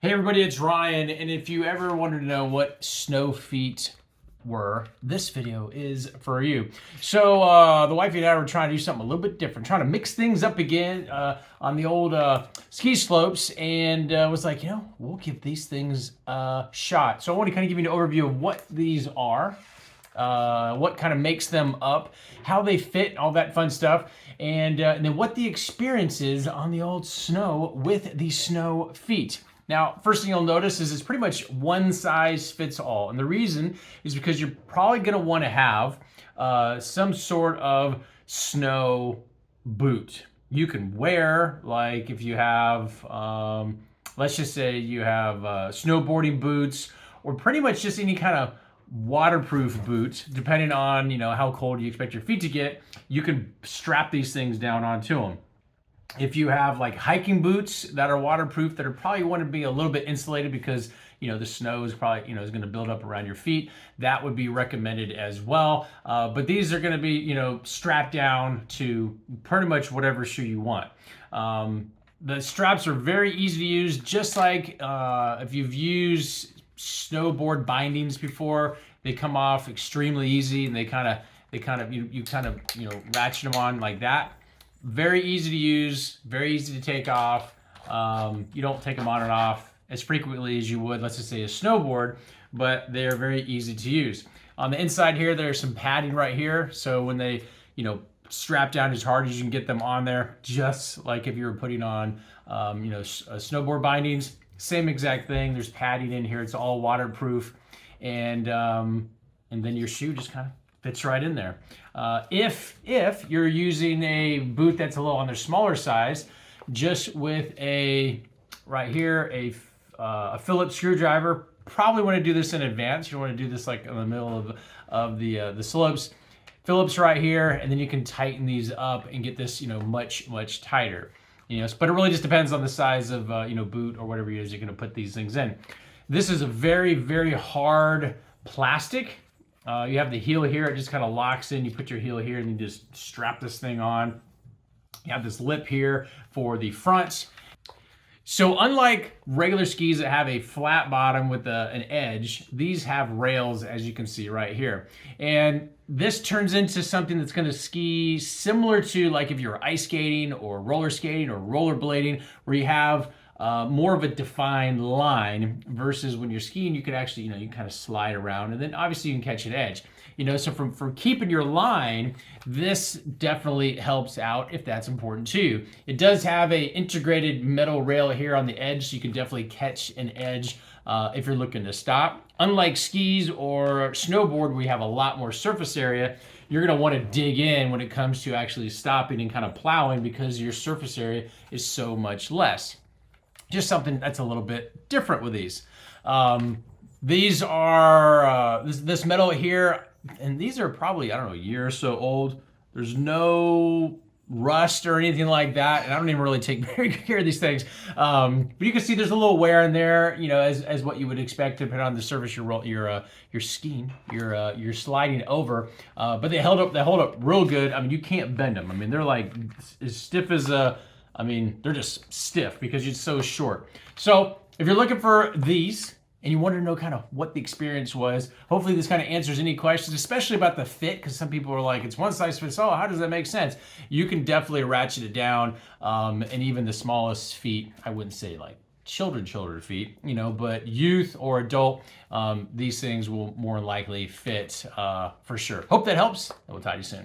Hey everybody, it's Ryan, and if you ever wanted to know what snow feet were, this video is for you. So the wifey and I were trying to do something a little bit different, trying to mix things up again on the old ski slopes, and was like, we'll give these things a shot. So I want to kind of give you an overview of what these are, what kind of makes them up, how they fit, all that fun stuff, and then what the experience is on the old snow with the snow feet. Now, first thing you'll notice is it's pretty much one size fits all. And the reason is because you're probably going to want to have some sort of snow boot. You can wear, like if you have, let's just say you have snowboarding boots, or pretty much just any kind of waterproof boot, depending on how cold you expect your feet to get. You can strap these things down onto them. If you have like hiking boots that are waterproof, that are probably want to be a little bit insulated because the snow is probably is going to build up around your feet, that would be recommended as well. But these are going to be strapped down to pretty much whatever shoe you want. The straps are very easy to use, just like if you've used snowboard bindings before. They come off extremely easy, and you kind of ratchet them on like that. Very easy to use, very easy to take off. You don't take them on and off as frequently as you would, let's just say, a snowboard, but they're very easy to use. On the inside here, there's some padding right here, so when they, strap down as hard as you can get them on there, just like if you were putting on, snowboard bindings, same exact thing. There's padding in here. It's all waterproof, and then your shoe just kind of fits right in there. If you're using a boot that's a little on the smaller size, just with right here a Phillips screwdriver, probably want to do this in advance. You don't want to do this like in the middle of the slopes. Phillips right here, and then you can tighten these up and get this much tighter. But it really just depends on the size of boot or whatever it is you're going to put these things in. This is a very, very hard plastic. You have the heel here, it just kind of locks in. You put your heel here and you just strap this thing on. You have this lip here for the front. So unlike regular skis that have a flat bottom with an edge, these have rails, as you can see right here. And this turns into something that's going to ski similar to like if you're ice skating or roller skating or rollerblading, where you have more of a defined line, versus when you're skiing, you can actually, you kind of slide around, and then obviously you can catch an edge. So from keeping your line, this definitely helps out if that's important to you. It does have a integrated metal rail here on the edge, so you can definitely catch an edge if you're looking to stop. Unlike skis or snowboard, we have a lot more surface area. You're going to want to dig in when it comes to actually stopping and kind of plowing, because your surface area is so much less. Just something that's a little bit different with these. These are this metal here, and these are probably, I don't know, a year or so old. There's no rust or anything like that, and I don't even really take very good care of these things. But you can see there's a little wear in there, as what you would expect depending on the surface you're skiing, you're sliding over. But they hold up real good. I mean, you can't bend them. I mean, they're like as stiff as they're just stiff because it's so short. So if you're looking for these and you want to know kind of what the experience was, hopefully this kind of answers any questions, especially about the fit, because some people are like, it's one size fits all. How does that make sense? You can definitely ratchet it down, and even the smallest feet, I wouldn't say like children feet, but youth or adult, these things will more likely fit for sure. Hope that helps, and we'll talk to you soon.